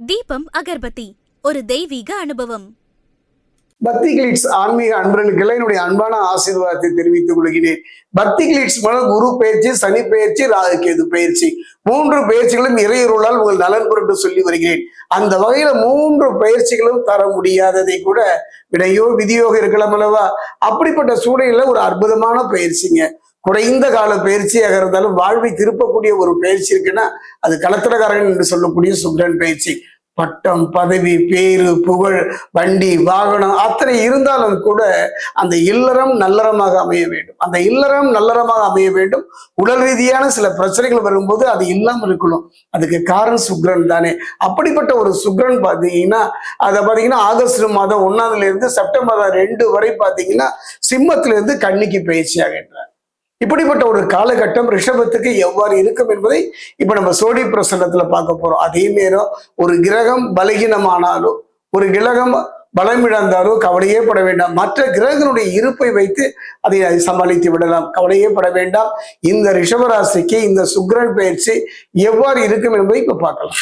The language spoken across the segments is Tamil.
தீபம் அகர்பத்தி ஒரு தெய்வீக அனுபவம். பக்தி கிளிட்ஸ் ஆன்மீக அன்பர்களுக்கெல்லாம் என்னுடைய அன்பான ஆசீர்வாதத்தை தெரிவித்துக் கொள்கிறேன். பக்தி கிளிட்ஸ் மூலம் குரு பயிற்சி, சனி பயிற்சி, ராகுகேது பயிற்சி 3 பயிற்சிகளும் இறையருளால் உங்கள் நலன் பொருட்டு சொல்லி வருகிறேன். அந்த வகையில 3 பயிற்சிகளும் தர முடியாததை கூட விடையோ விதியோக இருக்கலாம் அல்லவா? அப்படிப்பட்ட சூழலில் ஒரு அற்புதமான பயிற்சிங்க. குறைந்த கால பயிற்சியாக இருந்தாலும் வாழ்வை திருப்பக்கூடிய ஒரு பயிற்சி இருக்குன்னா அது களத்திரக்காரன் என்று சொல்லக்கூடிய சுக்கிரன் பயிற்சி. பட்டம், பதவி, பேரு, புகழ், வண்டி, வாகனம் அத்தனை இருந்தாலும் கூட அந்த இல்லறம் நல்லறமாக அமைய வேண்டும். அந்த இல்லறம் நல்லறமாக அமைய வேண்டும். உடல் ரீதியான சில பிரச்சனைகள் வரும்போது அது இல்லாமல் இருக்கணும். அதுக்கு காரணம் சுக்கிரன் தானே. அப்படிப்பட்ட ஒரு சுக்கிரன் பார்த்தீங்கன்னா அதை பார்த்தீங்கன்னா ஆகஸ்ட் மாதம் 1ஆம் இருந்து செப்டம்பர் 2 வரை பார்த்தீங்கன்னா சிம்மத்திலிருந்து கன்னிக்கு பயிற்சி ஆகின்றார். இப்படிப்பட்ட ஒரு காலகட்டம் ரிஷபத்துக்கு எவ்வாறு இருக்கும் என்பதை இப்ப நம்ம சோடி பிரசன்னத்துல பார்க்க போறோம். அதே நேரம் ஒரு கிரகம் பலகீனமானாலோ ஒரு கிரகம் பலமிழந்தாலோ கவலையே பட வேண்டாம். மற்ற கிரகங்களுடைய இருப்பை வைத்து அதை சமாளித்து விடலாம். கவலையே பட வேண்டாம். இந்த ரிஷபராசிக்கு இந்த சுக்கிரன் பயிற்சி எவ்வாறு இருக்கும் என்பதை இப்ப பார்க்கலாம்.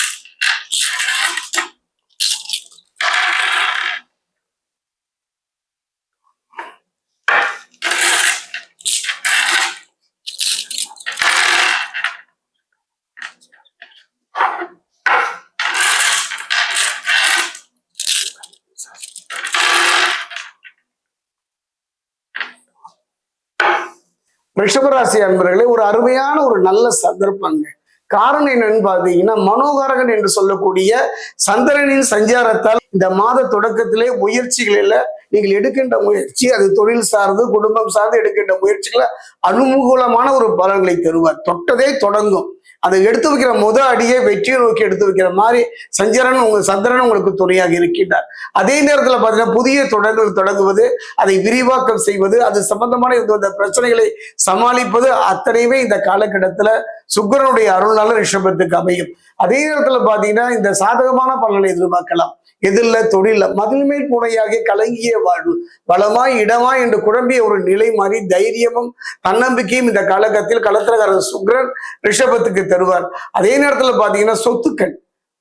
ரிஷபராசி அன்பர்களே, ஒரு அருமையான ஒரு நல்ல சந்தர்ப்பங்க. காரணம் என்னன்னு பாத்தீங்கன்னா மனோகாரகன் என்று சொல்லக்கூடிய சந்திரனின் சஞ்சாரத்தால் இந்த மாத தொடக்கத்திலே முயற்சிகளில் நீங்கள் எடுக்கின்ற முயற்சி அது தொழில் சார்ந்து குடும்பம் சார்ந்து எடுக்கின்ற முயற்சிகளை அனுகூலமான ஒரு பலன்களை தருவார். தொட்டதே தொடங்கும். அதை எடுத்து வைக்கிற அடியை வெற்றியை நோக்கி எடுத்து வைக்கிற மாதிரி சந்திரன் உங்களுக்கு துணையாக இருக்கின்றார். அதே நேரத்தில் பார்த்தீங்கன்னா புதிய தொடங்குவது, அதை விரிவாக்கம் செய்வது, அது சம்பந்தமான இந்த பிரச்சனைகளை சமாளிப்பது அத்தனையுமே இந்த காலகட்டத்தில் சுக்கிரனுடைய அருள்னால ரிஷபத்துக்கு அமையும். அதே நேரத்தில் பார்த்தீங்கன்னா இந்த சாதகமான பலனை எதிர்பார்க்கலாம். எதிரில தொழில மதில்மேல் பூனையாகிய கலங்கிய வாழ்வு வளமாய் இடமாய் என்று குழம்பிய ஒரு நிலை மாறி தைரியமும் தன்னம்பிக்கையும் இந்த காலகட்டத்தில் களத்திரக்காரர் சுக்கிரன் ரிஷபத்துக்கு தருவார். அதே நேரத்துல பாத்தீங்கன்னா சொத்துக்கள்,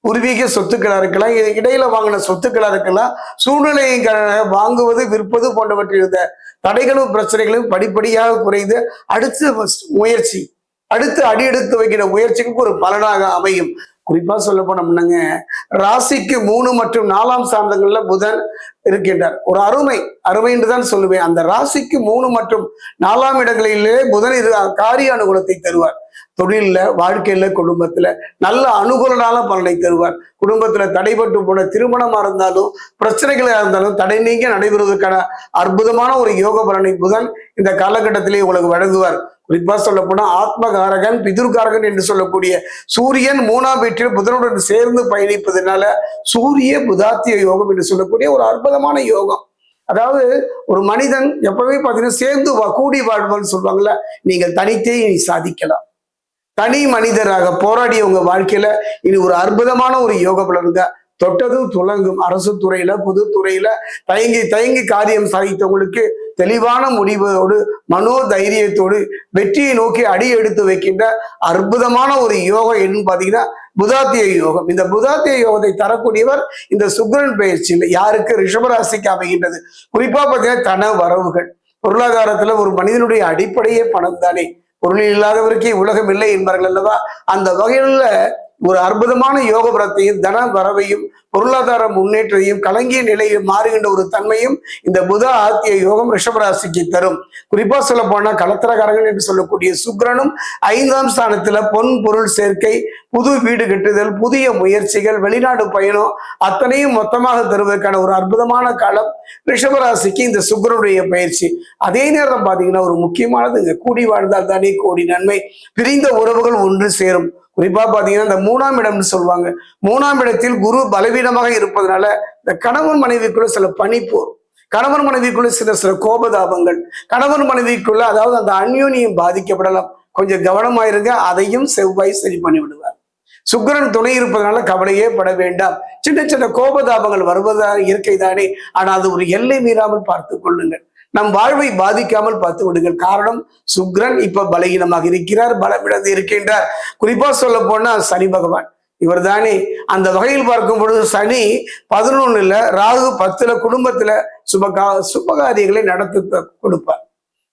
பூர்வீக சொத்துக்களா இருக்கலாம், இடையில வாங்கின சொத்துக்களா இருக்கலாம், சூழ்நிலையை வாங்குவது விற்பது போன்றவற்றில் இருந்த தடைகளும் பிரச்சனைகளும் படிப்படியாக குறைந்து அடுத்து அடி எடுத்து வைக்கிற முயற்சிக்கு ஒரு பலனாக அமையும். குறிப்பா சொல்ல போனோம்னாங்க ராசிக்கு 3 மற்றும் 4ஆம் சார்ந்தங்கள்ல புதன் இருக்கின்றார். ஒரு அருமை என்றுதான் சொல்லுவேன். அந்த ராசிக்கு 3 மற்றும் 4ஆம் இடங்களிலே புதன் காரிய அனுகூலத்தை தருவார். தொழில, வாழ்க்கையில, குடும்பத்துல நல்ல அனுகூலனால பலனை தருவார். குடும்பத்துல தடைபட்டு போன திருமணமா இருந்தாலும் பிரச்சனைகளா இருந்தாலும் தடை நீங்க நடைபெறுவதற்கான அற்புதமான ஒரு யோக பலனை புதன் இந்த காலகட்டத்திலே உங்களுக்கு வழங்குவார். குறிப்பா சொல்ல போனா ஆத்மகாரகன், பிதுர்காரகன் என்று சொல்லக்கூடிய சூரியன் 3ஆம் வீட்டில் புதனுடன் சேர்ந்து பயணிப்பதனால சூரிய புதாத்திய யோகம் என்று சொல்லக்கூடிய ஒரு அற்புதமான யோகம். அதாவது ஒரு மனிதன் எப்பவே பார்த்தீங்கன்னா சேர்ந்து கூடி வாழ்வான்னு சொல்லுவாங்கல்ல. நீங்கள் தனித்தே இனி சாதிக்கலாம். தனி மனிதராக போராடிய உங்க வாழ்க்கையில இனி ஒரு அற்புதமான ஒரு யோக பலனுங்க. தொட்டதும் துலங்கும். அரசு துறையில, பொதுத்துறையில தயங்கி காரியம் சாதித்தவங்களுக்கு தெளிவான முடிவோடு மனோதைரியத்தோடு வெற்றியை நோக்கி அடி எடுத்து வைக்கின்ற அற்புதமான ஒரு யோகம் என்னன்னு பாத்தீங்கன்னா புதாத்திய யோகம். இந்த புதாத்திய யோகத்தை தரக்கூடியவர் இந்த சுக்கிரன் பயிற்சியில் யாருக்கு? ரிஷபராசிக்கு அமைகின்றது. குறிப்பா பார்த்தீங்கன்னா தன வரவுகள். பொருளாதாரத்துல ஒரு மனிதனுடைய அடிப்படையே பணம் தானே. பொருள் இல்லாதவருக்கே உலகம் இல்லை என்பார்கள் அல்லவா? அந்த வகையில ஒரு அற்புதமான யோக பலத்தையும் தன வரவையும் பொருளாதார முன்னேற்றத்தையும் கலங்கிய நிலையில் மாறுகின்ற ஒரு தன்மையும் இந்த புத ஆத்திய யோகம் ரிஷபராசிக்கு தரும். குறிப்பா சொல்ல போனா களத்திரக்காரர்கள் என்று சொல்லக்கூடிய சுக்கிரனும் 5ஆம் ஸ்தானத்துல பொன் பொருள் சேர்க்கை, புது வீடு கட்டுதல், புதிய முயற்சிகள், வெளிநாடு பயணம் அத்தனையும் மொத்தமாக தருவதற்கான ஒரு அற்புதமான காலம் ரிஷபராசிக்கு இந்த சுக்கிரனுடைய பயிற்சி. அதே நேரம் பாத்தீங்கன்னா ஒரு முக்கியமானது, கூடி வாழ்ந்தால் தானே கோடி நன்மை. பிரிந்த உறவுகள் ஒன்று சேரும். குறிப்பா பாத்தீங்கன்னா இந்த 3ஆம் இடம்னு சொல்லுவாங்க. 3ஆம் இடத்தில் குரு பலவீனமாக இருப்பதனால இந்த கணவன் மனைவிக்குள்ள சில பனிப்போர், கணவன் மனைவிக்குள்ள சில கோபதாபங்கள், கணவன் மனைவிக்குள்ள அதாவது அந்த அந்யோன்யம் பாதிக்கப்படலாம். கொஞ்சம் கவனமாயிருங்க. அதையும் செவ்வாய் சரி பண்ணி விடுவார். சுக்கிரன் துணை இருப்பதனால கவலையே பட வேண்டாம். சின்ன கோபதாபங்கள் வருவதா இயற்கை தானே. ஆனா அது ஒரு எல்லை மீறாமல் பார்த்து கொள்ளுங்கள். நம் வாழ்வை பாதிக்காமல் பார்த்து விடுங்கள். காரணம் சுக்கிரன் இப்ப பலகீனமாக இருக்கிறார், பலமிழந்து இருக்கின்றார். குறிப்பா சொல்ல போனா சனி பகவான் இவர் தானே. அந்த வகையில் பார்க்கும் பொழுது சனி 11ல, ராகு 10ல குடும்பத்துல சுபகாரியங்களை நடத்த கொடுப்பார்.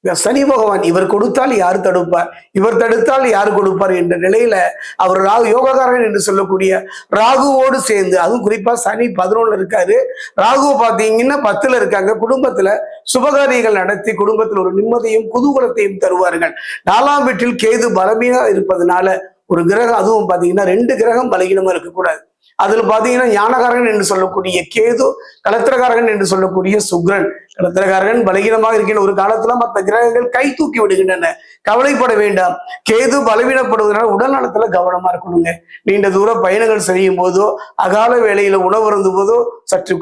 சனி பகவான் இவர் கொடுத்தால் யார் தடுப்பார், இவர் தடுத்தால் யார் கொடுப்பார் என்ற நிலையில அவர் ராகு யோகக்காரன் என்று சொல்லக்கூடிய ராகுவோடு சேர்ந்து, அதுவும் குறிப்பா சனி 11ல இருக்காரு, ராகு பாத்தீங்கன்னா 10ல இருக்காங்க. குடும்பத்துல சுபகாரியங்கள் நடத்தி குடும்பத்தில் ஒரு நிம்மதியும் குதூகலத்தையும் தருவார்கள். 4ஆம் வீட்டில் கேது பலமையா இருப்பதனால ஒரு கிரகம், அதுவும் பாத்தீங்கன்னா 2 கிரகம் பலகீனமா இருக்கக்கூடாது. அதுல பாத்தீங்கன்னா ஞானகாரகன் என்று சொல்லக்கூடிய கேது, கலத்திரகாரகன் என்று சொல்லக்கூடிய சுக்கிரன். கலத்திரகாரகன் பலகீனமாக இருக்கின்ற ஒரு காலத்துல மற்ற கிரகங்கள் கை தூக்கி விடுகின்றன. கவலைப்பட வேண்டாம். கேது பலவீனப்படுவதனால உடல் நலத்துல கவனமா இருக்கணுங்க. நீண்ட தூர பயணங்கள் செய்யும் போதோ, அகால வேளையில உணவு அருந்தும் போதோ சற்று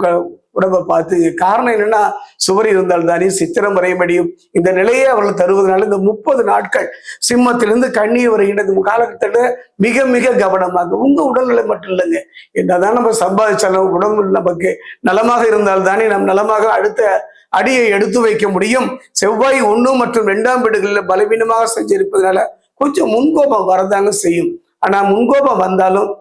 உடம்பை பார்த்து. காரணம் என்னன்னா, சுவர் இருந்தால் தானே சித்திரம் வரைய முடியும். இந்த நிலையை அவர்கள் தருவதனால இந்த 30 நாட்கள் சிம்மத்திலிருந்து கண்ணீர் வருகின்ற இந்த காலகட்டத்தில் மிக மிக கவனமாக, உங்க உடல்நிலை மட்டும் இல்லைங்க, என்னதான் நம்ம சம்பாதிச்சாலும் உடம்பு நமக்கு நலமாக இருந்தால் தானே நம் நலமாக அடுத்த அடியை எடுத்து வைக்க முடியும். செவ்வாய் 1 மற்றும் 2ஆம் வீடுகளில் பலவீனமாக செஞ்சிருப்பதனால கொஞ்சம் முன்கோபம் வரதாங்க செய்யும். ஆனா முன்கோபம் வந்தாலும்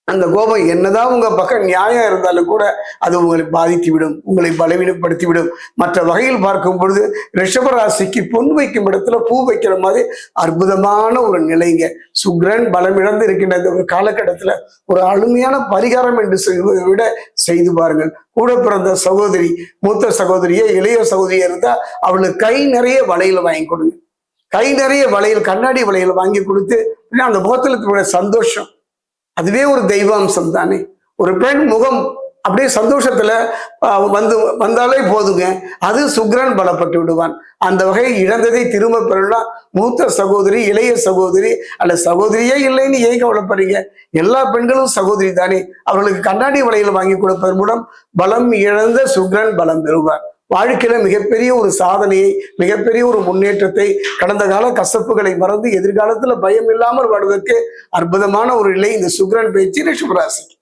அந்த கோபம் என்னதான் உங்க பக்கம் நியாயம் இருந்தாலும் கூட அது உங்களை பாதித்து விடும், உங்களை பலவீனப்படுத்தி விடும். மற்ற வகையில் பார்க்கும் பொழுது ரிஷபராசிக்கு பொன் வைக்கும் இடத்துல பூ வைக்கிற மாதிரி அற்புதமான ஒரு நிலைங்க. சுக்கிரன் பலமிழந்து இருக்கின்ற இந்த ஒரு காலகட்டத்துல ஒரு அருமையான பரிகாரம் என்று சொல்வதை விட செய்து பாருங்கள். கூட பிறந்த சகோதரி, மூத்த சகோதரியே, இளைய சகோதரியா இருந்தா அவளுக்கு கை நிறைய வளையல் வாங்கி கொடுங்க. கை நிறைய வளையல், கண்ணாடி வளையல் வாங்கி கொடுத்து அந்த முகத்துல சந்தோஷம், அதுவே ஒரு தெய்வாம்சம் தானே. ஒரு பெண் முகம் அப்படியே சந்தோஷத்துல வந்தாலே போதுங்க, அது சுக்கிரன் பலப்பட்டு விடுவான். அந்த வகையை இழந்ததை திரும்ப பெறலாம். மூத்த சகோதரி, இளைய சகோதரி அல்ல சகோதரியே இல்லைன்னு ஏன் கவலைப்படுறீங்க? எல்லா பெண்களும் சகோதரி தானே. அவர்களுக்கு கண்ணாடி வளையல் வாங்கி கொடுப்பதன் மூலம் பலம் இழந்த சுக்கிரன் பலம் பெறுவார். வாழ்க்கையில மிகப்பெரிய ஒரு சாதனையை, மிகப்பெரிய ஒரு முன்னேற்றத்தை, கடந்த கால கசப்புகளை மறந்து எதிர்காலத்துல பயம் இல்லாமல் வாழ்வதற்கு அற்புதமான ஒரு நிலை இந்த சுக்கிரன் பேச்சு ரிஷபராசிக்கு.